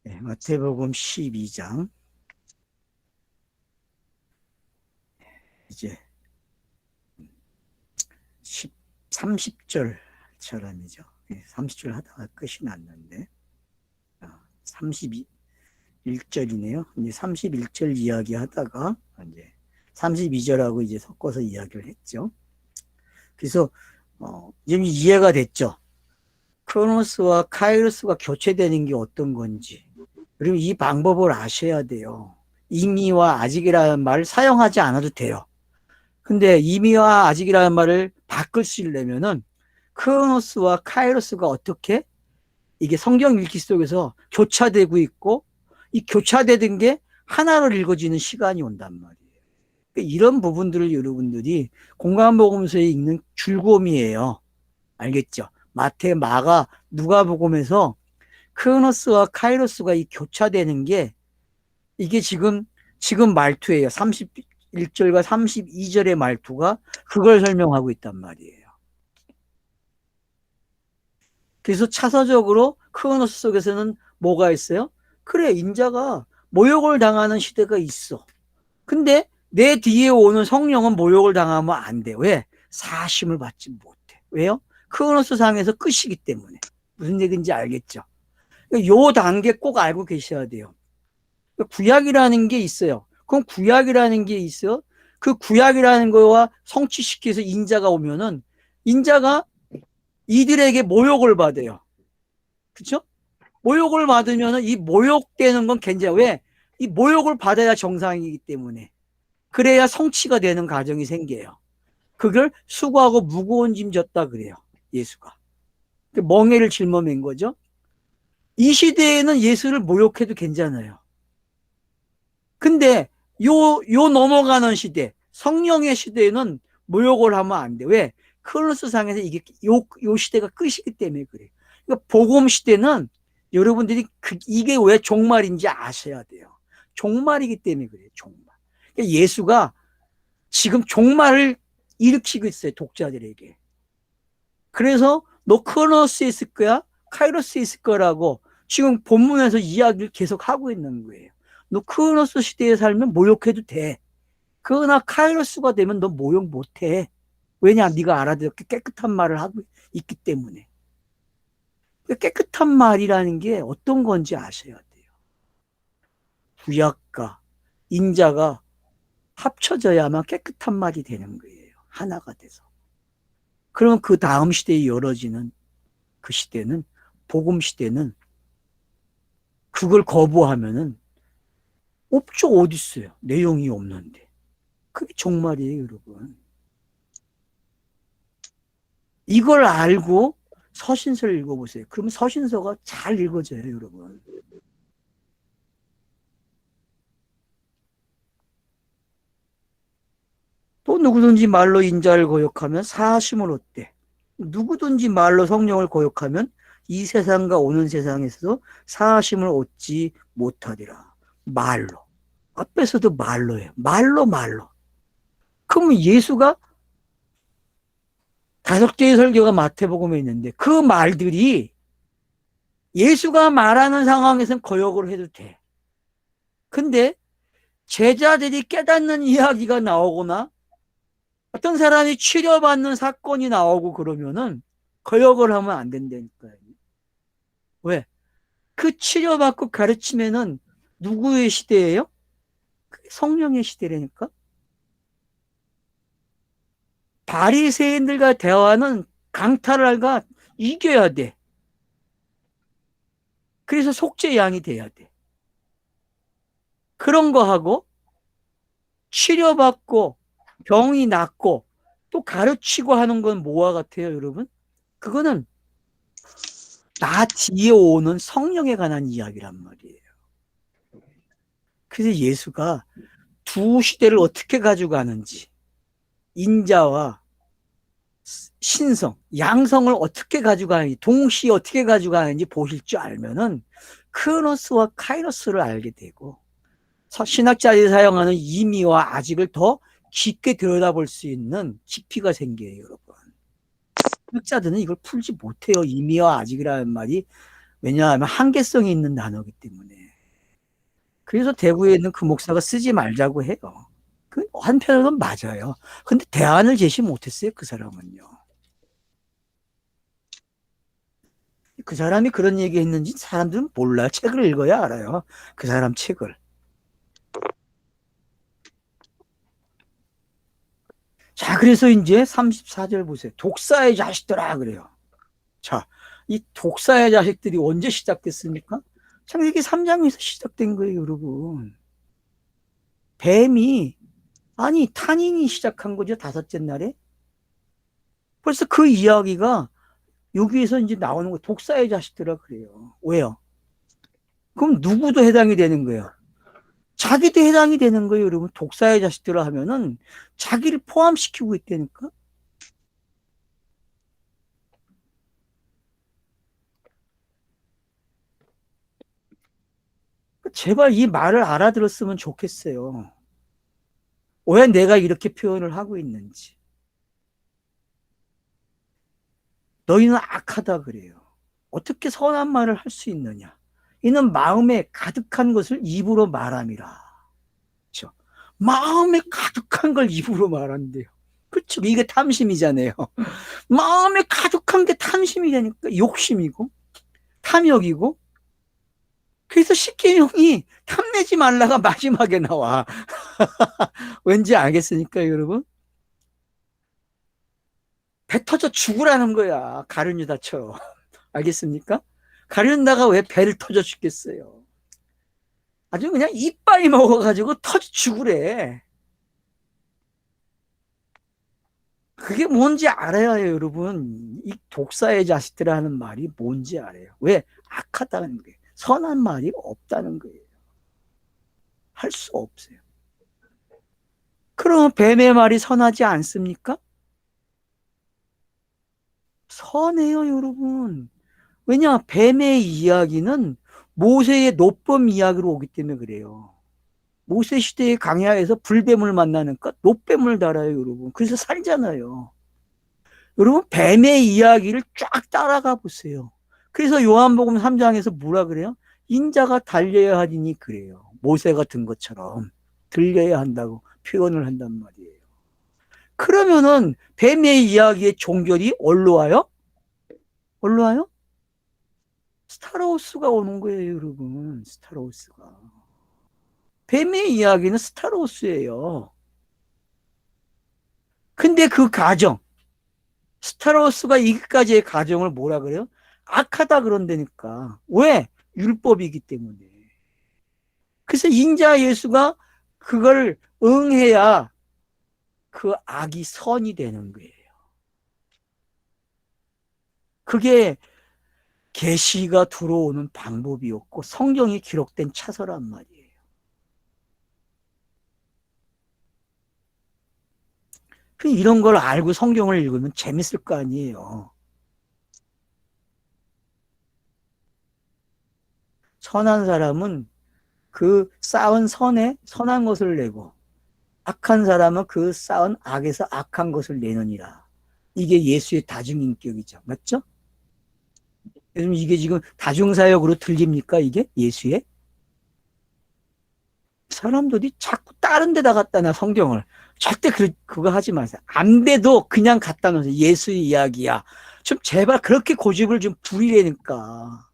네, 마태복음 12장 이제 30절처럼이죠. 30절 하다가 끝이 났는데 31절이네요. 이제 31절 이야기 하다가 이제 32절하고 이제 섞어서 이야기를 했죠. 그래서 지금 이해가 됐죠. 크로노스와 카이로스가 교체되는 게 어떤 건지. 그리고 이 방법을 아셔야 돼요. 이미와 아직이라는 말을 사용하지 않아도 돼요. 근데 이미와 아직이라는 말을 바꿀 수 있려면은 크로노스와 카이로스가 어떻게 이게 성경 읽기 속에서 교차되고 있고 이 교차되던 게 하나로 읽어지는 시간이 온단 말이에요. 그러니까 이런 부분들을 여러분들이 공간복음서에 읽는 줄곰이에요. 알겠죠? 마태, 마가, 누가복음에서 크로노스와 카이로스가 이 교차되는 게 이게 지금 말투예요. 31절과 32절의 말투가 그걸 설명하고 있단 말이에요. 그래서 차서적으로 크로노스 속에서는 뭐가 있어요? 그래, 인자가 모욕을 당하는 시대가 있어. 근데 내 뒤에 오는 성령은 모욕을 당하면 안 돼. 왜? 사심을 받지 못해. 왜요? 크로노스 상에서 끝이기 때문에. 무슨 얘기인지 알겠죠? 요 단계 꼭 알고 계셔야 돼요. 구약이라는 게 있어요. 그럼 구약이라는 게 있어. 그 구약이라는 거와 성취시켜서 인자가 오면은 인자가 이들에게 모욕을 받아요. 그렇죠? 모욕을 받으면 이 모욕되는 건 괜찮아. 왜? 이 모욕을 받아야 정상이기 때문에. 그래야 성취가 되는 과정이 생겨요. 그걸 수고하고 무거운 짐 졌다 그래요. 예수가. 멍에를 짊어맨 거죠. 이 시대에는 예수를 모욕해도 괜찮아요. 근데 요 넘어가는 시대, 성령의 시대에는 모욕을 하면 안 돼. 왜? 크로노스 상에서 이게 요 시대가 끝이기 때문에 그래요. 그러니까 복음 시대는 여러분들이 이게 왜 종말인지 아셔야 돼요. 종말이기 때문에 그래요. 종말. 그러니까 예수가 지금 종말을 일으키고 있어요. 독자들에게. 그래서 너 크로노스에 있을 거야? 카이로스에 있을 거라고 지금 본문에서 이야기를 계속 하고 있는 거예요. 너 크로노스 시대에 살면 모욕해도 돼. 그러나 카이로스가 되면 너 모욕 못해. 왜냐? 네가 알아듣게 깨끗한 말을 하고 있기 때문에. 깨끗한 말이라는 게 어떤 건지 아셔야 돼요. 구약과 인자가 합쳐져야만 깨끗한 말이 되는 거예요. 하나가 돼서. 그러면 그 다음 시대에 열어지는 그 시대는 복음 시대는 그걸 거부하면은 없죠. 어디 있어요? 내용이 없는데. 그게 종말이에요, 여러분. 이걸 알고 서신서를 읽어보세요. 그러면 서신서가 잘 읽어져요, 여러분. 또 누구든지 말로 인자를 거역하면 사심을 얻대. 누구든지 말로 성령을 거역하면 이 세상과 오는 세상에서 사심을 얻지 못하리라. 말로. 앞에서도 말로예요. 말로. 그러면 예수가 다섯 개의 설교가 마태복음에 있는데 그 말들이 예수가 말하는 상황에서는 거역을 해도 돼. 근데 제자들이 깨닫는 이야기가 나오거나 어떤 사람이 치료받는 사건이 나오고 그러면은 거역을 하면 안 된다니까요. 왜? 그 치료받고 가르치면은 누구의 시대예요? 성령의 시대라니까. 바리새인들과 대화는 강탈을가 이겨야 돼. 그래서 속죄 양이 돼야 돼. 그런 거 하고 치료받고 병이 낫고 또 가르치고 하는 건 뭐와 같아요, 여러분? 그거는 나 뒤에 오는 성령에 관한 이야기란 말이에요. 그래서 예수가 두 시대를 어떻게 가져가는지 인자와 신성, 양성을 어떻게 가져가는지 동시에 어떻게 가져가는지 보실 줄 알면은 크로노스와 카이로스를 알게 되고 신학자들이 사용하는 이미와 아직을 더 깊게 들여다볼 수 있는 깊이가 생겨요, 여러분. 신학자들은 이걸 풀지 못해요. 이미와 아직이라는 말이 왜냐하면 한계성이 있는 단어이기 때문에. 그래서 대구에 있는 그 목사가 쓰지 말자고 해요. 그 한편으로는 맞아요. 근데 대안을 제시 못했어요, 그 사람은요. 그 사람이 그런 얘기 했는지 사람들은 몰라요. 책을 읽어야 알아요. 그 사람 책을. 자, 그래서 이제 34절 보세요. 독사의 자식들아, 그래요. 자, 이 독사의 자식들이 언제 시작됐습니까? 창세기 3장에서 시작된 거예요, 여러분. 뱀이, 아니, 탄인이 시작한 거죠, 다섯째 날에. 벌써 그 이야기가 여기에서 이제 나오는 거 독사의 자식들아, 그래요. 왜요? 그럼 누구도 해당이 되는 거예요. 자기도 해당이 되는 거예요, 여러분. 독사의 자식들아 하면은 자기를 포함시키고 있다니까? 제발 이 말을 알아들었으면 좋겠어요. 왜 내가 이렇게 표현을 하고 있는지. 너희는 악하다 그래요. 어떻게 선한 말을 할 수 있느냐. 이는 마음에 가득한 것을 입으로 말함이라. 그렇죠? 마음에 가득한 걸 입으로 말한대요. 그렇죠? 이게 탐심이잖아요. 마음에 가득한 게 탐심이 되니까 욕심이고 탐욕이고 그래서 십계명이 탐내지 말라가 마지막에 나와. 왠지 알겠습니까, 여러분? 배 터져 죽으라는 거야. 가룟유다처럼. 알겠습니까? 가룟유다가 왜 배를 터져 죽겠어요? 아주 그냥 이빨이 먹어가지고 터져 죽으래. 그게 뭔지 알아야 해요, 여러분. 이 독사의 자식들아 하는 말이 뭔지 알아요. 왜? 악하다는 거예요. 선한 말이 없다는 거예요. 할 수 없어요. 그럼 뱀의 말이 선하지 않습니까? 선해요, 여러분. 왜냐, 뱀의 이야기는 모세의 노뱀 이야기로 오기 때문에 그래요. 모세 시대의 강야에서 불뱀을 만나니까 노뱀을 달아요, 여러분. 그래서 살잖아요. 여러분, 뱀의 이야기를 쫙 따라가 보세요. 그래서 요한복음 3장에서 뭐라 그래요? 인자가 달려야 하니 그래요. 모세 같은 것처럼 들려야 한다고 표현을 한단 말이에요. 그러면은 뱀의 이야기의 종결이 어디로 와요? 어디로 와요? 스타로스가 오는 거예요, 여러분. 스타로스가. 뱀의 이야기는 스타로스예요. 근데 그 가정, 스타로스가 이기까지의 가정을 뭐라 그래요? 악하다 그런다니까. 왜? 율법이기 때문에. 그래서 인자 예수가 그걸 응해야 그 악이 선이 되는 거예요. 그게 계시가 들어오는 방법이었고 성경이 기록된 차서란 말이에요. 이런 걸 알고 성경을 읽으면 재밌을 거 아니에요. 선한 사람은 그 쌓은 선에 선한 것을 내고 악한 사람은 그 쌓은 악에서 악한 것을 내느니라. 이게 예수의 다중인격이죠. 맞죠? 요즘 이게 지금 다중사역으로 들립니까? 이게 예수의? 사람들이 자꾸 다른 데다 갖다 놔 성경을. 절대 그거 하지 마세요. 안 돼도 그냥 갖다 놓으세요. 예수의 이야기야. 좀 제발 그렇게 고집을 좀 부리라니까.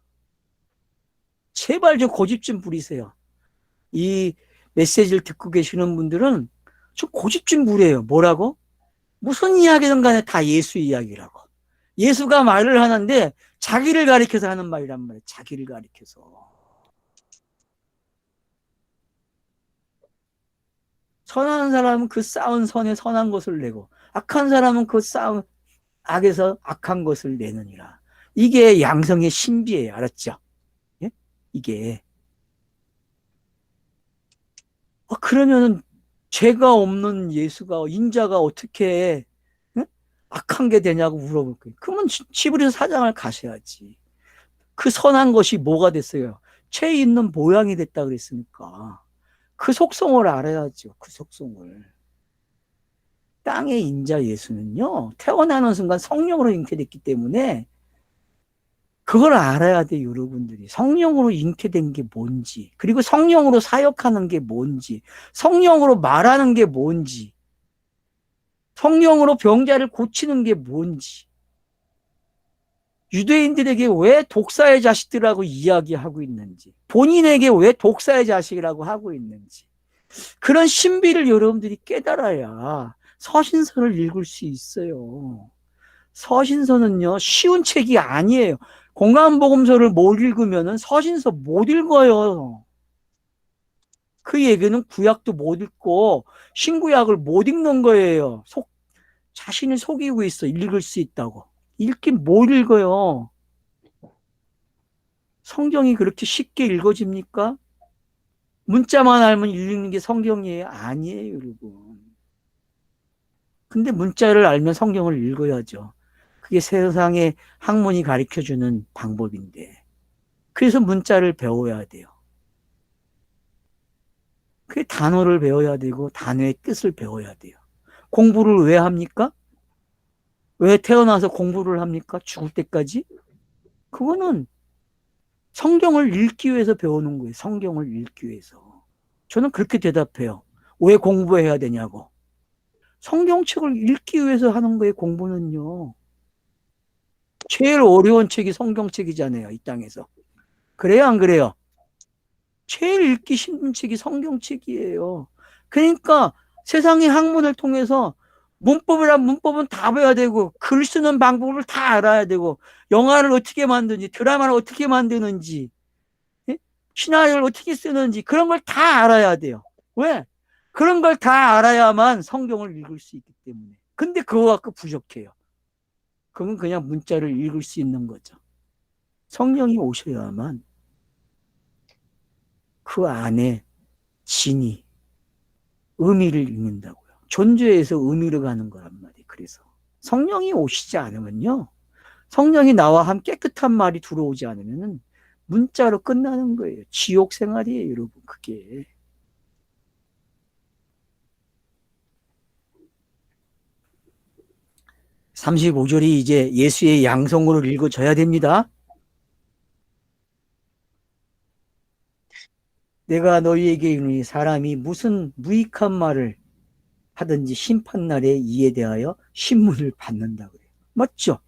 제발 좀 고집 좀 부리세요. 이 메시지를 듣고 계시는 분들은 좀 고집 좀 부려요. 뭐라고? 무슨 이야기든 간에 다 예수 이야기라고. 예수가 말을 하는데 자기를 가리켜서 하는 말이란 말이에요. 자기를 가리켜서. 선한 사람은 그 쌓은 선에 선한 것을 내고 악한 사람은 그 쌓은 악에서 악한 것을 내느니라. 이게 양성의 신비예요. 알았죠? 예? 이게. 그러면은 죄가 없는 예수가 인자가 어떻게 예? 악한 게 되냐고 물어볼 거예요. 그러면 히브리서 4장을 가셔야지. 그 선한 것이 뭐가 됐어요? 죄 있는 모양이 됐다 그랬으니까 그 속성을 알아야죠. 그 속성을. 땅의 인자 예수는요 태어나는 순간 성령으로 잉태됐기 때문에 그걸 알아야 돼, 여러분들이. 성령으로 잉태된 게 뭔지, 그리고 성령으로 사역하는 게 뭔지, 성령으로 말하는 게 뭔지, 성령으로 병자를 고치는 게 뭔지, 유대인들에게 왜 독사의 자식들이라고 이야기하고 있는지, 본인에게 왜 독사의 자식이라고 하고 있는지, 그런 신비를 여러분들이 깨달아야 서신서를 읽을 수 있어요. 서신서는요, 쉬운 책이 아니에요. 공간복음서를 못 읽으면 서신서 못 읽어요. 그 얘기는 구약도 못 읽고 신구약을 못 읽는 거예요. 자신을 속이고 있어. 읽을 수 있다고. 읽긴 못 읽어요. 성경이 그렇게 쉽게 읽어집니까? 문자만 알면 읽는 게 성경이에요? 아니에요, 여러분. 근데 문자를 알면 성경을 읽어야죠. 그게 세상의 학문이 가르쳐주는 방법인데. 그래서 문자를 배워야 돼요. 그 단어를 배워야 되고 단어의 뜻을 배워야 돼요. 공부를 왜 합니까? 왜 태어나서 공부를 합니까? 죽을 때까지? 그거는 성경을 읽기 위해서 배우는 거예요. 성경을 읽기 위해서. 저는 그렇게 대답해요. 왜 공부해야 되냐고. 성경책을 읽기 위해서 하는 거예요, 공부는요. 제일 어려운 책이 성경책이잖아요, 이 땅에서. 그래요, 안 그래요? 제일 읽기 힘든 책이 성경책이에요. 그러니까 세상의 학문을 통해서 문법이란 문법은 다 배워야 되고, 글 쓰는 방법을 다 알아야 되고, 영화를 어떻게 만드는지, 드라마를 어떻게 만드는지, 예? 시나리오를 어떻게 쓰는지, 그런 걸 다 알아야 돼요. 왜? 그런 걸 다 알아야만 성경을 읽을 수 있기 때문에. 근데 그거 갖고 부족해요. 그건 그냥 문자를 읽을 수 있는 거죠. 성령이 오셔야만 그 안에 진이, 의미를 읽는다고요. 존재에서 의미로 가는 거란 말이에요. 그래서 성령이 오시지 않으면요, 성령이 나와 한 깨끗한 말이 들어오지 않으면 문자로 끝나는 거예요. 지옥 생활이에요, 여러분. 그게 35절이 이제 예수의 양성으로 읽어져야 됩니다. 내가 너희에게 이르니 사람이 무슨 무익한 말을 하든지 심판날에 이에 대하여 신문을 받는다 그래요. 맞죠?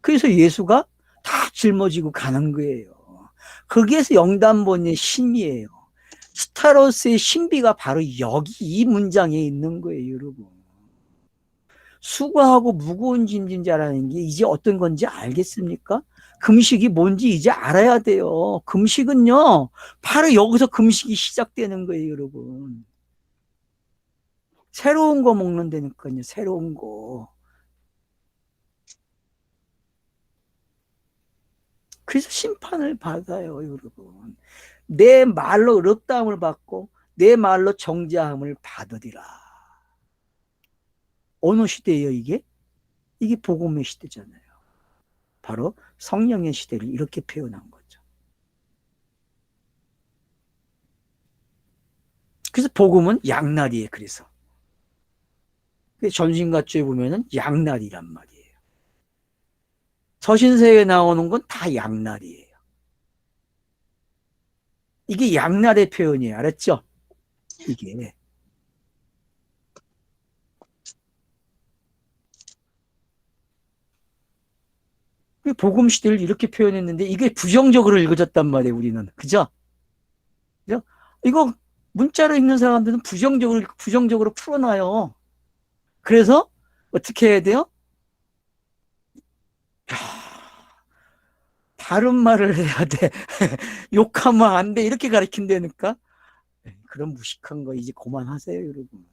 그래서 예수가 다 짊어지고 가는 거예요. 거기에서 영단본의 신비예요. 스타로스의 신비가 바로 여기 이 문장에 있는 거예요, 여러분. 수고하고 무거운 짐진 자라는 게 이제 어떤 건지 알겠습니까? 금식이 뭔지 이제 알아야 돼요. 금식은요, 바로 여기서 금식이 시작되는 거예요, 여러분. 새로운 거 먹는다니까요, 새로운 거. 그래서 심판을 받아요, 여러분. 내 말로 어렵다함을 받고 내 말로 정죄함을 받으리라. 어느 시대예요, 이게? 이게 복음의 시대잖아요. 바로 성령의 시대를 이렇게 표현한 거죠. 그래서 복음은 양날이에요. 그래서 전신갑주에 보면은 양날이란 말이에요. 서신서에 나오는 건 다 양날이에요. 이게 양날의 표현이에요. 알았죠? 이게. 복음 시대를 이렇게 표현했는데 이게 부정적으로 읽어졌단 말이에요, 우리는. 그죠? 그죠? 이거 문자로 읽는 사람들은 부정적으로 풀어놔요. 그래서 어떻게 해야 돼요? 다른 말을 해야 돼. 욕하면 안 돼. 이렇게 가르친다니까. 그런 무식한 거 이제 그만하세요, 여러분.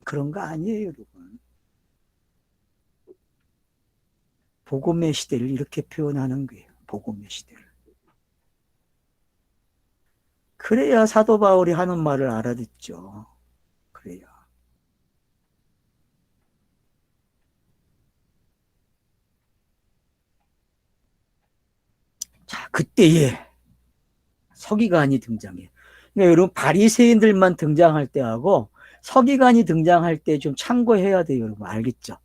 그런 거 아니에요, 여러분. 복음의 시대를 이렇게 표현하는 거예요. 복음의 시대를. 그래야 사도 바울이 하는 말을 알아듣죠. 그래요. 자, 그때에 서기관이 등장해요. 그러니까 여러분, 바리새인들만 등장할 때하고 서기관이 등장할 때 좀 참고해야 돼요, 여러분. 알겠죠?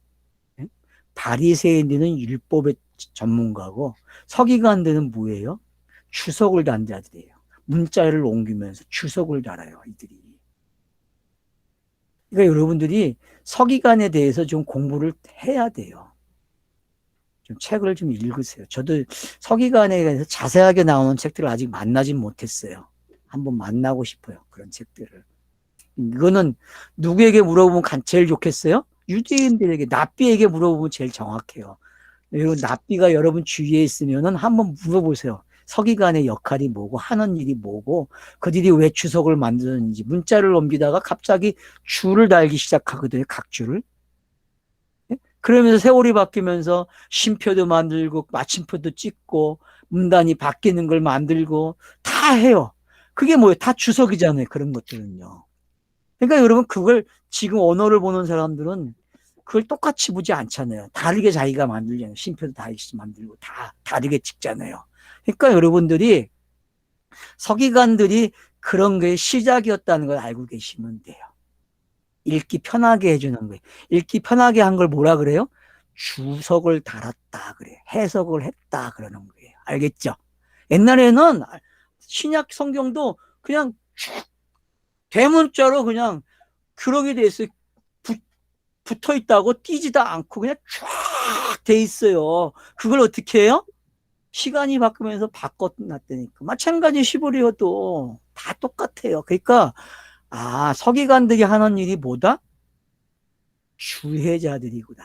바리새인들은 율법의 전문가고, 서기관들은 뭐예요? 주석을 단 자들이에요. 문자를 옮기면서 주석을 달아요, 이들이. 그러니까 여러분들이 서기관에 대해서 좀 공부를 해야 돼요. 좀 책을 좀 읽으세요. 저도 서기관에 대해서 자세하게 나오는 책들을 아직 만나진 못했어요. 한번 만나고 싶어요. 그런 책들을. 이거는 누구에게 물어보면 제일 좋겠어요? 유대인들에게, 납비에게 물어보면 제일 정확해요. 그리고 납비가 여러분 주위에 있으면은 한번 물어보세요. 서기관의 역할이 뭐고 하는 일이 뭐고 그들이 왜 주석을 만드는지. 문자를 넘기다가 갑자기 줄을 달기 시작하거든요. 각줄을. 그러면서 세월이 바뀌면서 쉼표도 만들고 마침표도 찍고 문단이 바뀌는 걸 만들고 다 해요. 그게 뭐예요? 다 주석이잖아요. 그런 것들은요. 그러니까 여러분 그걸 지금 언어를 보는 사람들은 그걸 똑같이 보지 않잖아요. 다르게 자기가 만들잖아요. 쉼표도 다르게 만들고 다 다르게 찍잖아요. 그러니까 여러분들이 서기관들이 그런 게 시작이었다는 걸 알고 계시면 돼요. 읽기 편하게 해주는 거예요. 읽기 편하게 한 걸 뭐라 그래요? 주석을 달았다 그래. 해석을 했다 그러는 거예요. 알겠죠? 옛날에는 신약 성경도 그냥 대문자로 그냥 그러게 돼 있어요. 붙어 있다고 띄지도 않고 그냥 쫙 돼 있어요. 그걸 어떻게 해요? 시간이 바뀌면서 바꿔놨다니까. 마찬가지 시보리어도 다 똑같아요. 그러니까 서기관들이 하는 일이 뭐다? 주해자들이구나.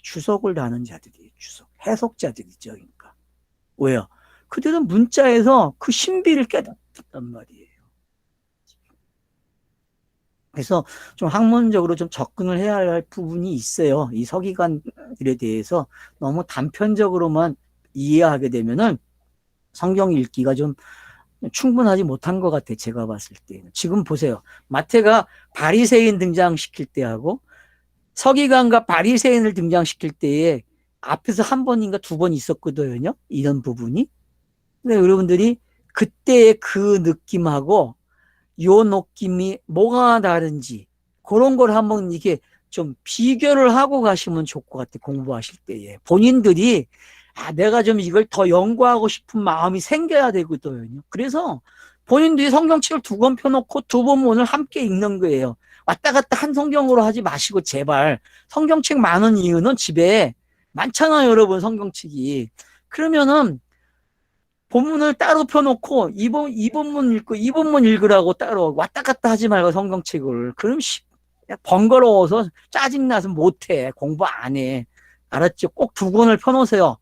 주석을 다는 자들이 주석. 해석자들이죠. 그러니까. 왜요? 그들은 문자에서 그 신비를 깨닫단 말이에요. 그래서 좀 학문적으로 좀 접근을 해야 할 부분이 있어요. 이 서기관들에 대해서 너무 단편적으로만 이해하게 되면은 성경 읽기가 좀 충분하지 못한 것 같아요. 제가 봤을 때는. 지금 보세요. 마태가 바리새인 등장시킬 때하고 서기관과 바리새인을 등장시킬 때에 앞에서 한 번인가 두 번 있었거든요. 이런 부분이. 근데 여러분들이 그때의 그 느낌하고 요 느낌이 뭐가 다른지 그런 걸 한번 이게 좀 비교를 하고 가시면 좋을 것 같아요. 공부하실 때에. 본인들이 내가 좀 이걸 더 연구하고 싶은 마음이 생겨야 되거든요. 그래서 본인들이 성경책을 두 권 펴놓고 두 번문을 함께 읽는 거예요. 왔다 갔다 한 성경으로 하지 마시고 제발. 성경책 많은 이유는 집에 많잖아요, 여러분 성경책이. 그러면은 본문을 따로 펴놓고 이본문 읽고 이본문 읽으라고 따로 왔다 갔다 하지 말고 성경책을. 그럼 번거로워서 짜증나서 못해. 공부 안 해. 알았죠? 꼭 두 권을 펴놓으세요.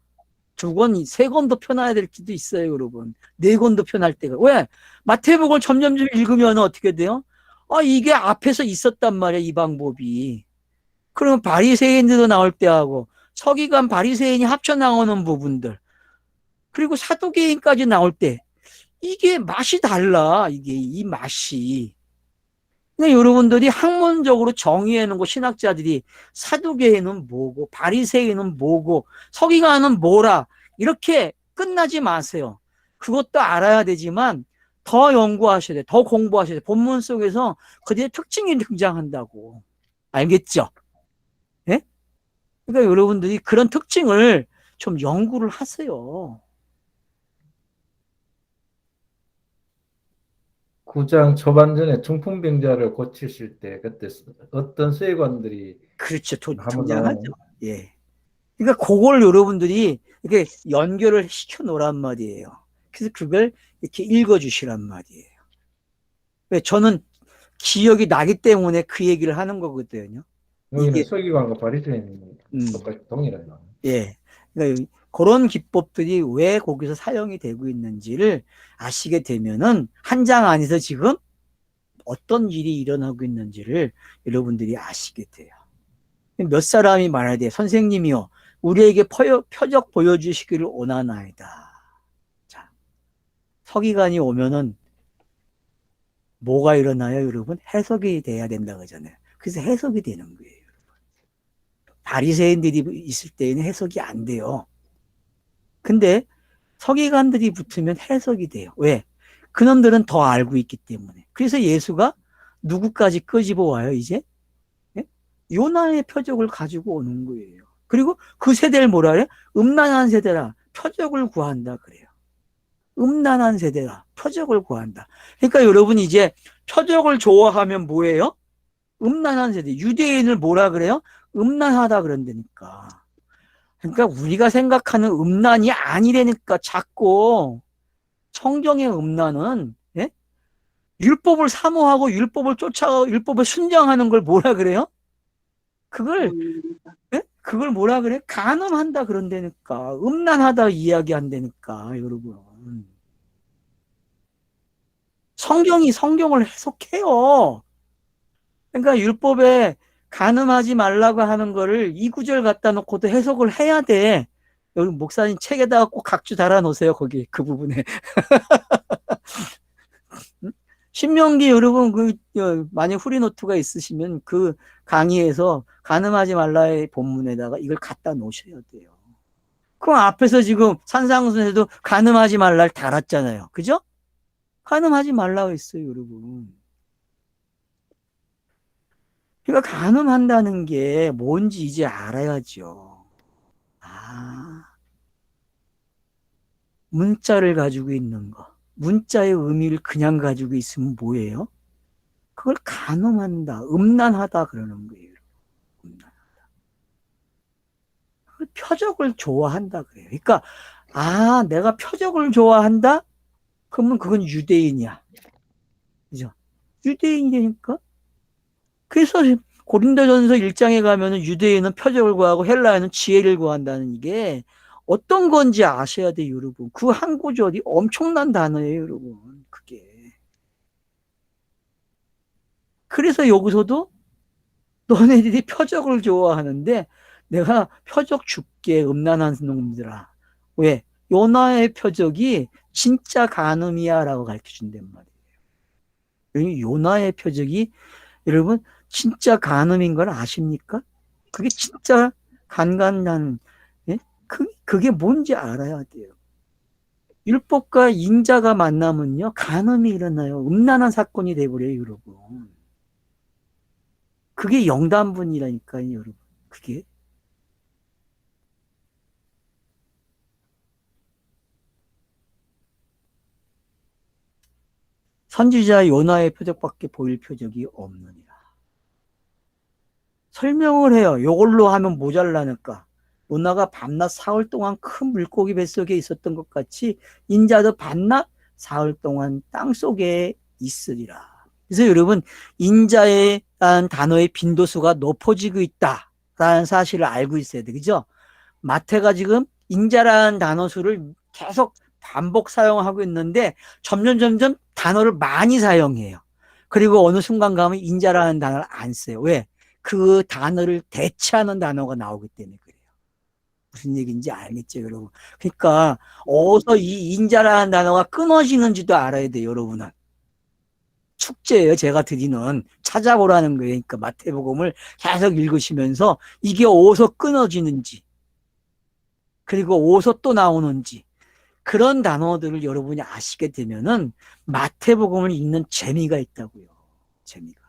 두 권, 세 권도 펴놔야 될 때도 있어요, 여러분. 네 권도 펴놓을 때가. 왜? 마태복음을 점점점 읽으면 어떻게 돼요? 이게 앞에서 있었단 말이야, 이 방법이. 그러면 바리새인들도 나올 때하고 서기관 바리새인이 합쳐 나오는 부분들 그리고 사두개인까지 나올 때 이게 맛이 달라. 이게 이 맛이. 근데 여러분들이 학문적으로 정의해 놓은 거 신학자들이 사두개인은 뭐고 바리새인은 뭐고 서기관은 뭐라 이렇게 끝나지 마세요. 그것도 알아야 되지만 더 연구하셔야 돼. 더 공부하셔야 돼. 본문 속에서 그들의 특징이 등장한다고. 알겠죠? 예? 그러니까 여러분들이 그런 특징을 좀 연구를 하세요. 9장 초반전에 중풍병자를 고치실 때 그때 어떤 수의관들이 그렇죠. 한번 등장하죠. 나오는 예. 그러니까 그걸 여러분들이 이렇게 연결을 시켜 놓으란 말이에요. 그래서 그걸 이렇게 읽어 주시란 말이에요. 왜 저는 기억이 나기 때문에 그 얘기를 하는 거거든요. 여기는 이게 서기관과 바리새인 음, 똑같이 동일해요. 예. 그러니까 그런 기법들이 왜 거기서 사용이 되고 있는지를 아시게 되면은 한 장 안에서 지금 어떤 일이 일어나고 있는지를 여러분들이 아시게 돼요. 몇 사람이 말해야 돼. 선생님이요. 우리에게 표적 보여주시기를 원하나이다. 자, 서기관이 오면은 뭐가 일어나요, 여러분? 해석이 돼야 된다 그러잖아요. 그래서 해석이 되는 거예요, 여러분. 바리새인들이 있을 때에는 해석이 안 돼요. 근데 서기관들이 붙으면 해석이 돼요. 왜? 그놈들은 더 알고 있기 때문에. 그래서 예수가 누구까지 끄집어 와요, 이제? 예? 요나의 표적을 가지고 오는 거예요. 그리고 그 세대를 뭐라 그래? 음란한 세대라 표적을 구한다 그래요. 음란한 세대라 표적을 구한다. 그러니까 여러분 이제 표적을 좋아하면 뭐예요? 음란한 세대. 유대인을 뭐라 그래요? 음란하다 그런다니까. 그러니까 우리가 생각하는 음란이 아니라니까 자꾸 성경의 음란은 예? 율법을 사모하고 율법을 쫓아가고 율법을 순종하는 걸 뭐라 그래요? 그걸 예? 그걸 뭐라 그래? 간음한다 그런다니까. 음란하다 이야기한다니까 여러분. 성경이 성경을 해석해요. 그러니까 율법에 간음하지 말라고 하는 거를 이 구절 갖다 놓고도 해석을 해야 돼. 여기 목사님 책에다가 꼭 각주 달아 놓으세요. 거기 그 부분에. 신명기 여러분 만약 후리노트가 있으시면 그 강의에서 간음하지 말라의 본문에다가 이걸 갖다 놓으셔야 돼요. 그럼 앞에서 지금 산상순에도 간음하지 말라를 달았잖아요. 그죠? 간음하지 말라고 했어요, 여러분. 그러니까 간음한다는 게 뭔지 이제 알아야죠. 아, 문자를 가지고 있는 거. 문자의 의미를 그냥 가지고 있으면 뭐예요? 그걸 간음한다, 음란하다 그러는 거예요. 음란. 표적을 좋아한다 그래요. 그러니까 내가 표적을 좋아한다? 그러면 그건 유대인이야. 그죠? 유대인이니까. 그래서 고린도전서 1장에 가면은 유대인은 표적을 구하고 헬라인은 지혜를 구한다는 이게 어떤 건지 아셔야 돼요, 여러분. 그 한 구절이 엄청난 단어예요, 여러분. 그게. 그래서 여기서도 너네들이 표적을 좋아하는데 내가 표적 줄게, 음란한 놈들아. 왜? 요나의 표적이 진짜 간음이야 라고 가르쳐 준단 말이에요. 요나의 표적이 여러분 진짜 간음인 걸 아십니까? 그게 진짜 간간한 예? 그게 뭔지 알아야 돼요. 율법과 인자가 만나면요 간음이 일어나요. 음란한 사건이 돼버려요, 여러분. 그게 영단분이라니까요, 여러분. 그게 선지자 요나의 표적밖에 보일 표적이 없느니라. 설명을 해요. 이걸로 하면 모자라니까. 요나가 밤낮 사흘 동안 큰 물고기 뱃속에 있었던 것 같이 인자도 밤낮 사흘 동안 땅속에 있으리라. 그래서 여러분 인자에 대한 단어의 빈도수가 높아지고 있다라는 사실을 알고 있어야 돼. 그죠? 마태가 지금 인자라는 단어 수를 계속 반복 사용하고 있는데 점점 단어를 많이 사용해요. 그리고 어느 순간 가면 인자라는 단어를 안 써요. 왜? 그 단어를 대체하는 단어가 나오기 때문에 그래요. 무슨 얘기인지 알겠죠, 여러분? 그러니까 어디서 이 인자라는 단어가 끊어지는지도 알아야 돼요, 여러분은. 축제예요, 제가 드리는. 찾아보라는 거예요. 그러니까 마태복음을 계속 읽으시면서 이게 어디서 끊어지는지 그리고 어디서 또 나오는지 그런 단어들을 여러분이 아시게 되면은 마태복음을 읽는 재미가 있다고요. 재미가.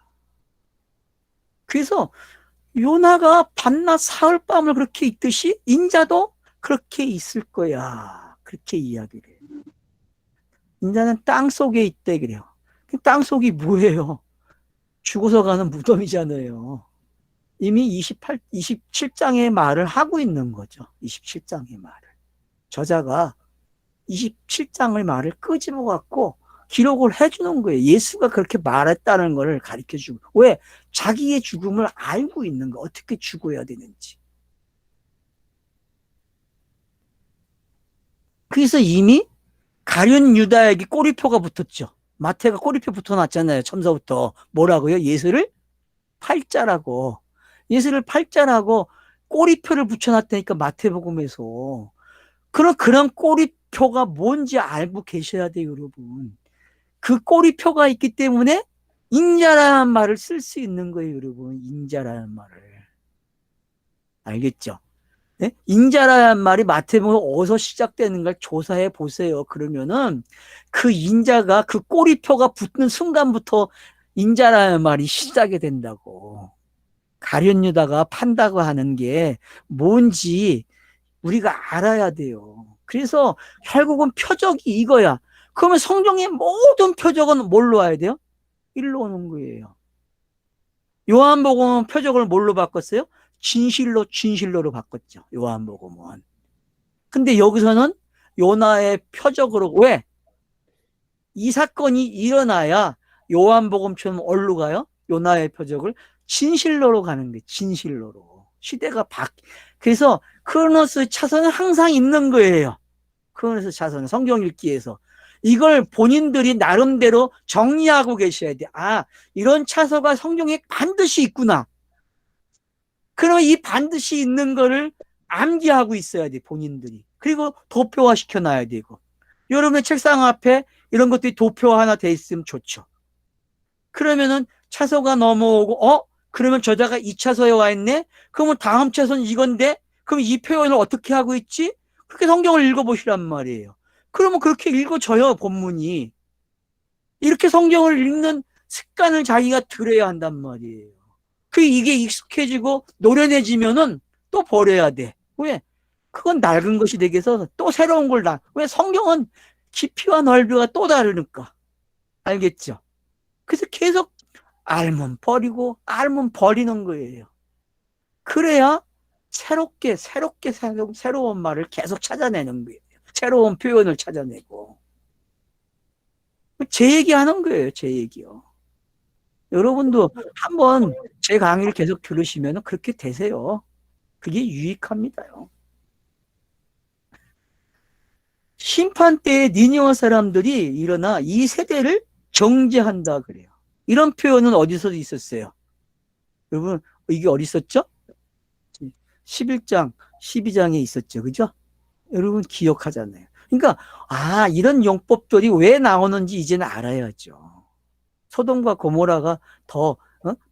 그래서 요나가 밤낮 사흘 밤을 그렇게 있듯이 인자도 그렇게 있을 거야. 그렇게 이야기를 해요. 인자는 땅 속에 있대 그래요. 땅 속이 뭐예요? 죽어서 가는 무덤이잖아요. 이미 27장의 말을 하고 있는 거죠. 27장의 말을. 저자가 27장의 말을 끄집어 갖고 기록을 해주는 거예요. 예수가 그렇게 말했다는 걸 가르쳐 주고. 왜? 자기의 죽음을 알고 있는 거. 어떻게 죽어야 되는지. 그래서 이미 가룟 유다에게 꼬리표가 붙었죠. 마태가 꼬리표 붙어놨잖아요. 첨서부터. 뭐라고요? 예수를 팔자라고. 예수를 팔자라고 꼬리표를 붙여놨다니까 마태복음에서. 그런 꼬리표가 뭔지 알고 계셔야 돼요, 여러분. 그 꼬리표가 있기 때문에 인자라는 말을 쓸 수 있는 거예요, 여러분. 인자라는 말을. 알겠죠? 네? 인자라는 말이 마태복음 어디서 시작되는 걸 조사해 보세요. 그러면은 그 인자가 그 꼬리표가 붙는 순간부터 인자라는 말이 시작이 된다고. 가룟유다가 판다고 하는 게 뭔지 우리가 알아야 돼요. 그래서 결국은 표적이 이거야. 그러면 성경의 모든 표적은 뭘로 와야 돼요? 일로 오는 거예요. 요한복음은 표적을 뭘로 바꿨어요? 진실로, 진실로로 바꿨죠. 요한복음은. 근데 여기서는 요나의 표적으로, 왜? 이 사건이 일어나야 요한복음처럼 어디로 가요? 요나의 표적을 진실로로 가는 거예요. 진실로로. 시대가 그래서 크로노스 차선은 항상 있는 거예요. 크로노스 차선은 성경 읽기에서. 이걸 본인들이 나름대로 정리하고 계셔야 돼. 아, 이런 차서가 성경에 반드시 있구나. 그럼 이 반드시 있는 거를 암기하고 있어야 돼, 본인들이. 그리고 도표화 시켜놔야 되고. 여러분의 책상 앞에 이런 것들이 도표화 하나 돼 있으면 좋죠. 그러면은 차서가 넘어오고, 그러면 저자가 이 차서에 와 있네? 그러면 다음 차서는 이건데? 그럼 이 표현을 어떻게 하고 있지? 그렇게 성경을 읽어보시란 말이에요. 그러면 그렇게 읽어져요, 본문이. 이렇게 성경을 읽는 습관을 자기가 들여야 한단 말이에요. 이게 익숙해지고 노련해지면은 또 버려야 돼. 왜? 그건 낡은 것이 되겠어. 또 새로운 걸 왜? 성경은 깊이와 넓이가 또 다르니까. 알겠죠? 그래서 계속 알면 버리고, 알면 버리는 거예요. 그래야 새로운 말을 계속 찾아내는 거예요. 새로운 표현을 찾아내고. 제 얘기하는 거예요, 제 얘기요. 여러분도 한번 제 강의를 계속 들으시면 그렇게 되세요. 그게 유익합니다요. 심판 때에 니느웨 사람들이 일어나 이 세대를 정죄한다 그래요. 이런 표현은 어디서도 있었어요? 여러분, 이게 어디 있었죠? 11장, 12장에 있었죠. 그죠? 여러분 기억하잖아요. 그러니까 이런 용법들이 왜 나오는지 이제는 알아야죠. 소돔과 고모라가 더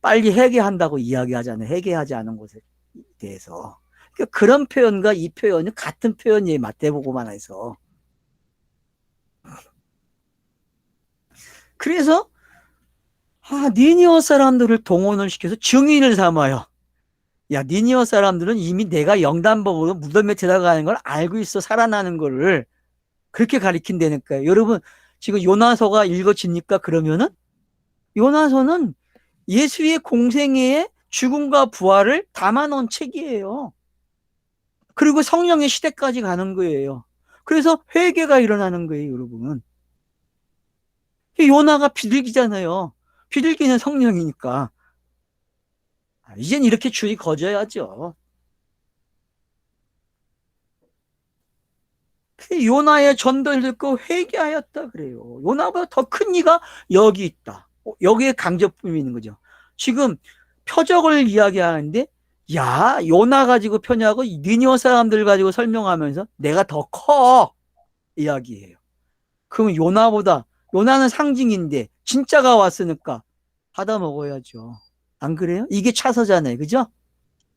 빨리 회개한다고 이야기하잖아요. 회개하지 않은 것에 대해서. 그러니까 그런 표현과 이 표현은 같은 표현이에요. 마태복음안에서. 그래서 니느웨 사람들을 동원을 시켜서 증인을 삼아요. 야, 니느웨 사람들은 이미 내가 영단법으로 무덤에 들어가는 걸 알고 있어. 살아나는 거를. 그렇게 가리킨다니까요. 여러분, 지금 요나서가 읽어집니까? 그러면은 요나서는 예수의 공생애의 죽음과 부활을 담아놓은 책이에요. 그리고 성령의 시대까지 가는 거예요. 그래서 회개가 일어나는 거예요, 여러분. 요나가 비둘기잖아요. 비둘기는 성령이니까. 이젠 이렇게 줄이 거져야죠. 요나의 전도를 듣고 회개하였다 그래요. 요나보다 더 큰 이가 여기 있다. 여기에 강조품이 있는 거죠. 지금 표적을 이야기하는데 야, 요나 가지고 표냐고 니느웨 사람들 가지고 설명하면서 내가 더 커 이야기해요. 그럼 요나는 상징인데 진짜가 왔으니까 받아 먹어야죠. 안 그래요? 이게 차서잖아요. 그죠?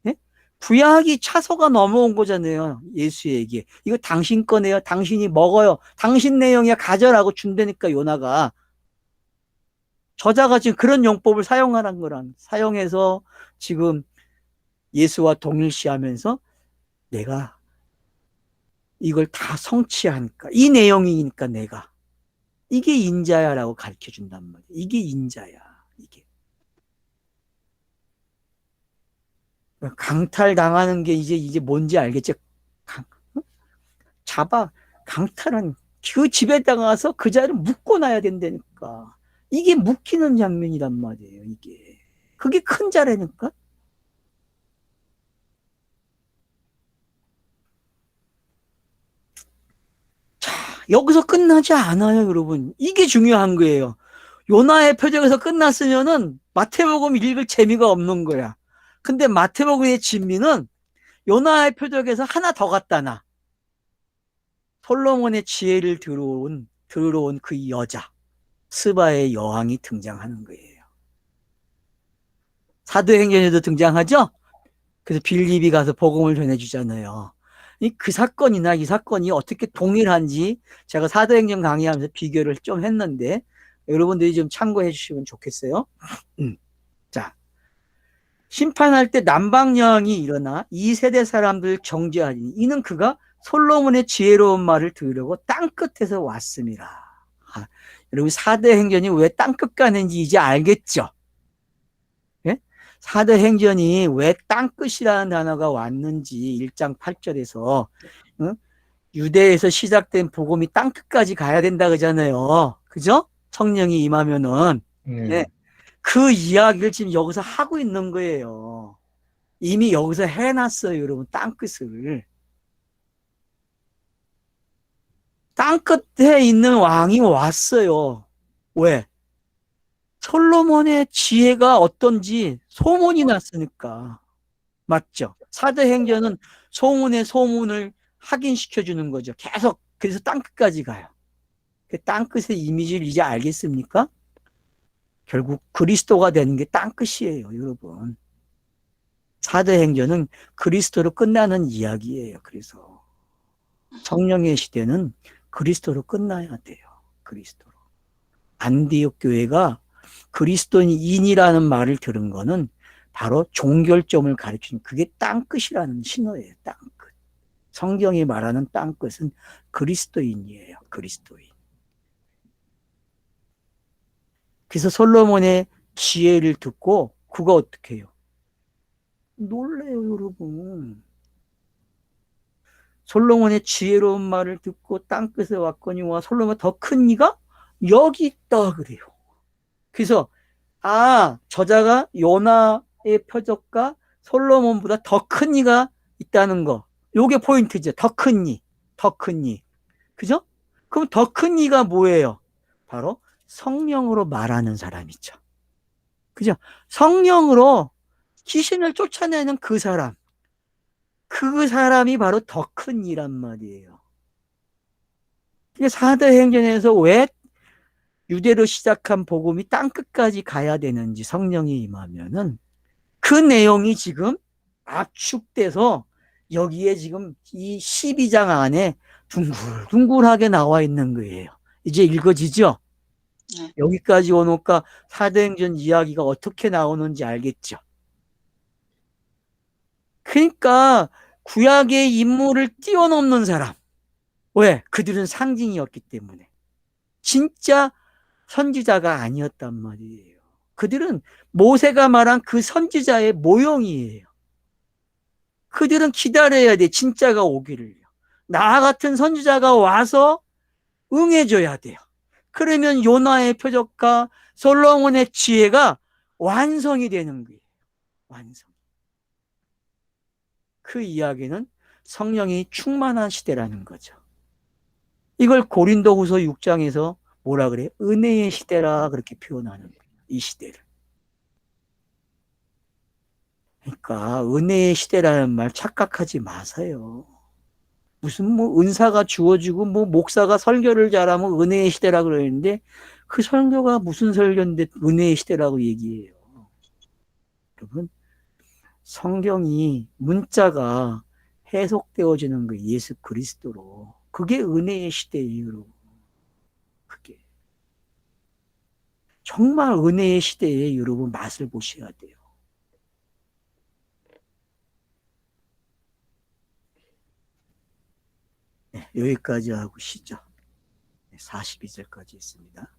예? 구약이 차서가 넘어온 거잖아요. 예수에게. 이거 당신 거네요. 당신이 먹어요. 당신 내용이야. 가져라고 준다니까 요나가. 저자가 지금 그런 용법을 사용하는 거란. 사용해서 지금 예수와 동일시하면서 내가 이걸 다 성취하니까 이 내용이니까 내가 이게 인자야라고 가르쳐 준단 말이야. 이게 인자야. 이게 강탈당하는 게 이제 뭔지 알겠죠? 강탈은 그 집에다가 가서 그 자리를 묶어놔야 된다니까. 이게 묶이는 장면이란 말이에요. 이게 그게 큰 자래니까. 여기서 끝나지 않아요, 여러분. 이게 중요한 거예요. 요나의 표적에서 끝났으면은 마태복음 읽을 재미가 없는 거야. 근데 마태복음의 진미는 요나의 표적에서 하나 더 갖다 놔. 솔로몬의 지혜를 들어온 그 여자, 스바의 여왕이 등장하는 거예요. 사도행전에도 등장하죠? 그래서 빌립이 가서 복음을 전해주잖아요. 그 사건이나 이 사건이 어떻게 동일한지 제가 사도행전 강의하면서 비교를 좀 했는데 여러분들이 좀 참고해 주시면 좋겠어요. 자, 심판할 때 난방령이 일어나 이 세대 사람들 정죄하니 이는 그가 솔로몬의 지혜로운 말을 들으려고 땅끝에서 왔습니다. 아, 여러분 4대 행전이 왜 땅끝 가는지 이제 알겠죠? 예? 4대 행전이 왜 땅끝이라는 단어가 왔는지 1장 8절에서 유대에서 시작된 복음이 땅끝까지 가야 된다 그러잖아요. 그죠? 성령이 임하면은. 예. 네. 그 이야기를 지금 여기서 하고 있는 거예요. 이미 여기서 해놨어요, 여러분. 땅끝을. 땅끝에 있는 왕이 왔어요. 왜? 솔로몬의 지혜가 어떤지 소문이 났으니까. 맞죠? 사대 행전은 소문의 소문을 확인시켜주는 거죠. 계속. 그래서 땅끝까지 가요. 그 땅끝의 이미지를 이제 알겠습니까? 결국 그리스도가 되는 게 땅끝이에요, 여러분. 사대 행전은 그리스도로 끝나는 이야기예요. 그래서 성령의 시대는 그리스도로 끝나야 돼요. 그리스도로. 안디옥 교회가 그리스도인이라는 말을 들은 거는 바로 종결점을 가르치는 그게 땅끝이라는 신호예요. 땅끝. 성경이 말하는 땅끝은 그리스도인이에요. 그리스도인. 그래서 솔로몬의 지혜를 듣고 그거 어떻게 해요? 놀래요, 여러분. 솔로몬의 지혜로운 말을 듣고 땅끝에 왔거니와 솔로몬 더 큰 이가 여기 있다 그래요. 그래서 저자가 요나의 표적과 솔로몬보다 더 큰 이가 있다는 거. 요게 포인트죠. 더 큰 이. 더 큰 이. 그죠? 그럼 더 큰 이가 뭐예요? 바로 성령으로 말하는 사람이죠. 그죠? 성령으로 귀신을 쫓아내는 그 사람. 그 사람이 바로 더 큰 이란 말이에요. 사대 행전에서 왜 유대로 시작한 복음이 땅끝까지 가야 되는지 성령이 임하면은 그 내용이 지금 압축돼서 여기에 지금 이 12장 안에 둥글둥글하게 나와 있는 거예요. 이제 읽어지죠? 네. 여기까지 오니까 사도행전 이야기가 어떻게 나오는지 알겠죠? 그러니까 구약의 인물을 뛰어넘는 사람. 왜? 그들은 상징이었기 때문에. 진짜 선지자가 아니었단 말이에요. 그들은 모세가 말한 그 선지자의 모형이에요. 그들은 기다려야 돼. 진짜가 오기를요. 나 같은 선지자가 와서 응해줘야 돼요. 그러면 요나의 표적과 솔로몬의 지혜가 완성이 되는 거예요. 완성. 그 이야기는 성령이 충만한 시대라는 거죠. 이걸 고린도후서 6장에서 뭐라 그래요? 은혜의 시대라 그렇게 표현하는 거예요. 이 시대를. 그러니까 은혜의 시대라는 말 착각하지 마세요. 무슨 뭐 은사가 주어지고 뭐 목사가 설교를 잘하면 은혜의 시대라 그러는데 그 설교가 무슨 설교인데 은혜의 시대라고 얘기해요. 여러분, 성경이 문자가 해석되어지는 거 예수 그리스도로. 그게 은혜의 시대예요, 여러분. 그게. 정말 은혜의 시대에 여러분 맛을 보셔야 돼요. 네, 여기까지 하고 쉬죠. 42절까지 있습니다.